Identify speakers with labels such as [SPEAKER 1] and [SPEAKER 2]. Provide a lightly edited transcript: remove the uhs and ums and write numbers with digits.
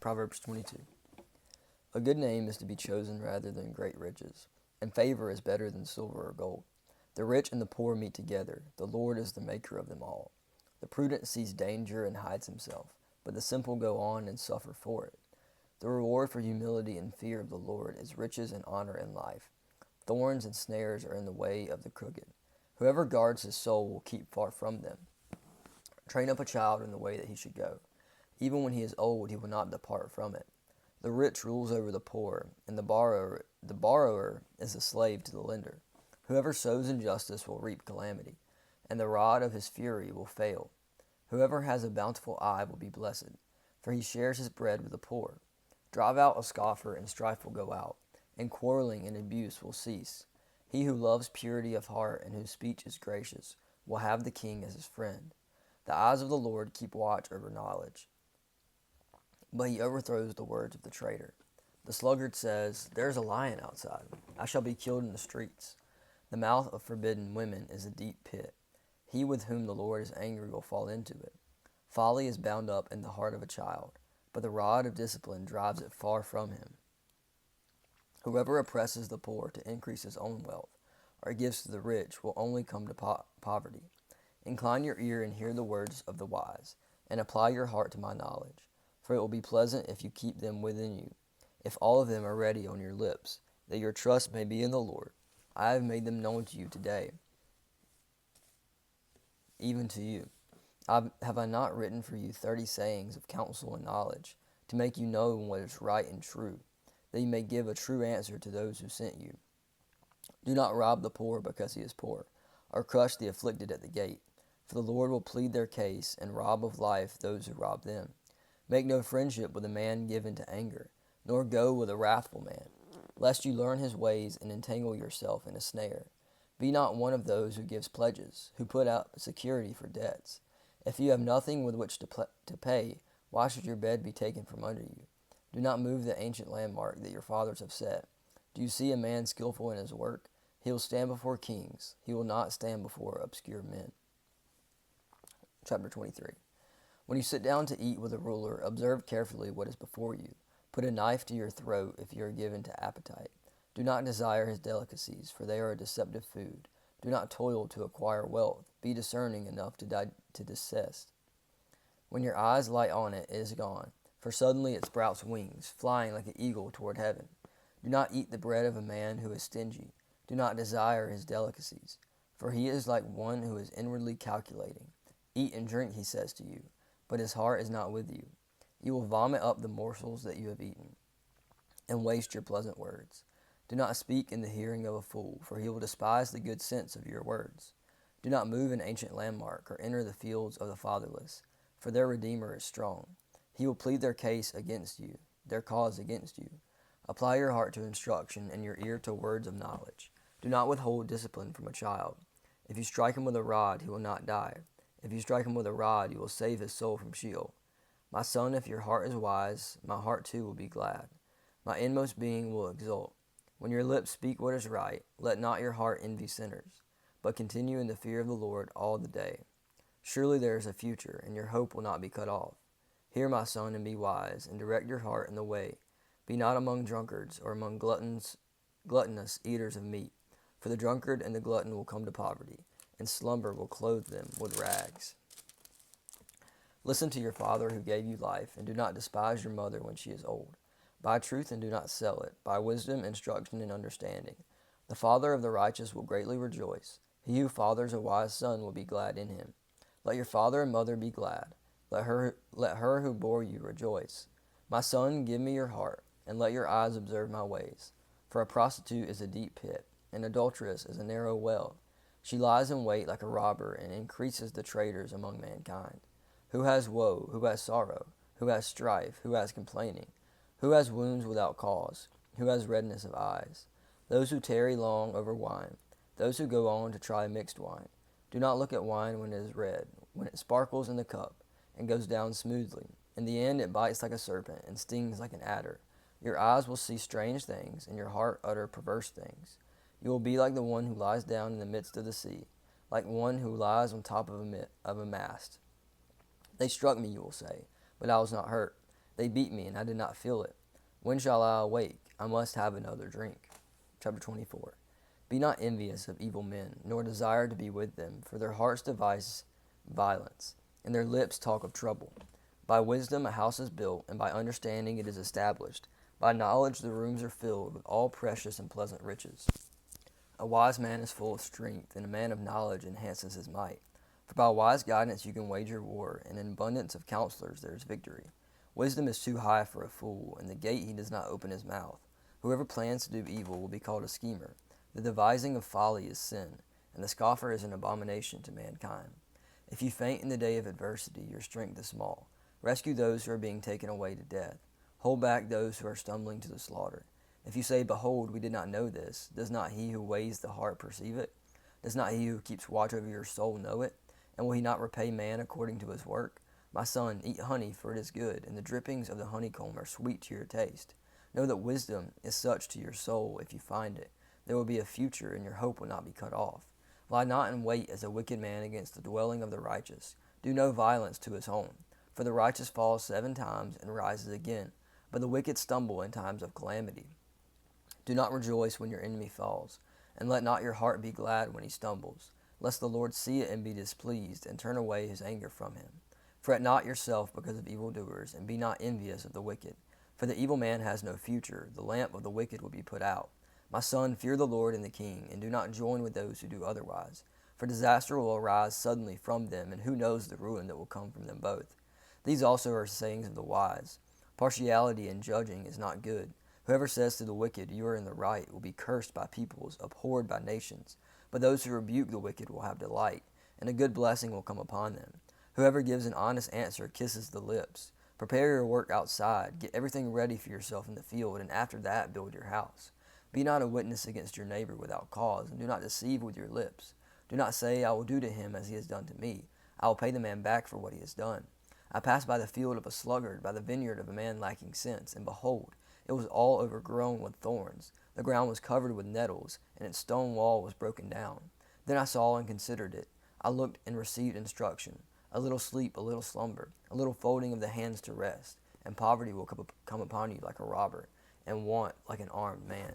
[SPEAKER 1] Proverbs 22. A good name is to be chosen rather than great riches, and favor is better than silver or gold. The rich and the poor meet together. The Lord is the maker of them all. The prudent sees danger and hides himself, but the simple go on and suffer for it. The reward for humility and fear of the Lord is riches and honor and life. Thorns and snares are in the way of the crooked. Whoever guards his soul will keep far from them. Train up a child in the way that he should go. Even when he is old, he will not depart from it. The rich rules over the poor, and the borrower is a slave to the lender. Whoever sows injustice will reap calamity, and the rod of his fury will fail. Whoever has a bountiful eye will be blessed, for he shares his bread with the poor. Drive out a scoffer, and strife will go out, and quarreling and abuse will cease. He who loves purity of heart and whose speech is gracious will have the king as his friend. The eyes of the Lord keep watch over knowledge, but he overthrows the words of the traitor. The sluggard says, "There is a lion outside. I shall be killed in the streets." The mouth of forbidden women is a deep pit. He with whom the Lord is angry will fall into it. Folly is bound up in the heart of a child, but the rod of discipline drives it far from him. Whoever oppresses the poor to increase his own wealth, or gives to the rich, will only come to poverty. Incline your ear and hear the words of the wise, and apply your heart to my knowledge. For it will be pleasant if you keep them within you, if all of them are ready on your lips, that your trust may be in the Lord. I have made them known to you today, even to you. Have I not written for you 30 sayings of counsel and knowledge, to make you know what is right and true, that you may give a true answer to those who sent you? Do not rob the poor because he is poor, or crush the afflicted at the gate, for the Lord will plead their case and rob of life those who rob them. Make no friendship with a man given to anger, nor go with a wrathful man, lest you learn his ways and entangle yourself in a snare. Be not one of those who gives pledges, who put out security for debts. If you have nothing with which to pay, why should your bed be taken from under you? Do not move the ancient landmark that your fathers have set. Do you see a man skillful in his work? He will stand before kings. He will not stand before obscure men. Chapter 23. When you sit down to eat with a ruler, observe carefully what is before you. Put a knife to your throat if you are given to appetite. Do not desire his delicacies, for they are a deceptive food. Do not toil to acquire wealth. Be discerning enough to desist. When your eyes light on it, it is gone, for suddenly it sprouts wings, flying like an eagle toward heaven. Do not eat the bread of a man who is stingy. Do not desire his delicacies, for he is like one who is inwardly calculating. Eat and drink, he says to you, but his heart is not with you. You will vomit up the morsels that you have eaten, and waste your pleasant words. Do not speak in the hearing of a fool, for he will despise the good sense of your words. Do not move an ancient landmark, or enter the fields of the fatherless, for their Redeemer is strong. He will plead their case against you, their cause against you. Apply your heart to instruction, and your ear to words of knowledge. Do not withhold discipline from a child. If you strike him with a rod, he will not die. If you strike him with a rod, you will save his soul from Sheol. My son, if your heart is wise, my heart too will be glad. My inmost being will exult. When your lips speak what is right, let not your heart envy sinners, but continue in the fear of the Lord all the day. Surely there is a future, and your hope will not be cut off. Hear, my son, and be wise, and direct your heart in the way. Be not among drunkards, or among gluttonous eaters of meat, for the drunkard and the glutton will come to poverty, and slumber will clothe them with rags. Listen to your father who gave you life, and do not despise your mother when she is old. Buy truth and do not sell it. Buy wisdom, instruction, and understanding. The father of the righteous will greatly rejoice. He who fathers a wise son will be glad in him. Let your father and mother be glad. Let her who bore you rejoice. My son, give me your heart, and let your eyes observe my ways. For a prostitute is a deep pit, an adulteress is a narrow well. She lies in wait like a robber, and increases the traitors among mankind. Who has woe? Who has sorrow? Who has strife? Who has complaining? Who has wounds without cause? Who has redness of eyes? Those who tarry long over wine, those who go on to try mixed wine. Do not look at wine when it is red, when it sparkles in the cup, and goes down smoothly. In the end it bites like a serpent, and stings like an adder. Your eyes will see strange things, and your heart utter perverse things. You will be like the one who lies down in the midst of the sea, like one who lies on top of a mast. They struck me, you will say, but I was not hurt. They beat me, and I did not feel it. When shall I awake? I must have another drink. Chapter 24. Be not envious of evil men, nor desire to be with them, for their hearts devise violence, and their lips talk of trouble. By wisdom a house is built, and by understanding it is established. By knowledge the rooms are filled with all precious and pleasant riches. A wise man is full of strength, and a man of knowledge enhances his might. For by wise guidance you can wage your war, and in abundance of counselors there is victory. Wisdom is too high for a fool, and the gate he does not open his mouth. Whoever plans to do evil will be called a schemer. The devising of folly is sin, and the scoffer is an abomination to mankind. If you faint in the day of adversity, your strength is small. Rescue those who are being taken away to death. Hold back those who are stumbling to the slaughter. If you say, Behold, we did not know this, does not he who weighs the heart perceive it? Does not he who keeps watch over your soul know it? And will he not repay man according to his work? My son, eat honey, for it is good, and the drippings of the honeycomb are sweet to your taste. Know that wisdom is such to your soul if you find it. There will be a future, and your hope will not be cut off. Lie not in wait as a wicked man against the dwelling of the righteous. Do no violence to his home. For the righteous falls 7 times and rises again, but the wicked stumble in times of calamity. Do not rejoice when your enemy falls, and let not your heart be glad when he stumbles, lest the Lord see it and be displeased, and turn away his anger from him. Fret not yourself because of evildoers, and be not envious of the wicked. For the evil man has no future, the lamp of the wicked will be put out. My son, fear the Lord and the king, and do not join with those who do otherwise. For disaster will arise suddenly from them, and who knows the ruin that will come from them both. These also are sayings of the wise. Partiality in judging is not good. Whoever says to the wicked, You are in the right, will be cursed by peoples, abhorred by nations. But those who rebuke the wicked will have delight, and a good blessing will come upon them. Whoever gives an honest answer kisses the lips. Prepare your work outside, get everything ready for yourself in the field, and after that build your house. Be not a witness against your neighbor without cause, and do not deceive with your lips. Do not say, I will do to him as he has done to me. I will pay the man back for what he has done. I passed by the field of a sluggard, by the vineyard of a man lacking sense, and behold, it was all overgrown with thorns. The ground was covered with nettles, and its stone wall was broken down. Then I saw and considered it. I looked and received instruction. A little sleep, a little slumber, a little folding of the hands to rest, and poverty will come upon you like a robber, and want like an armed man.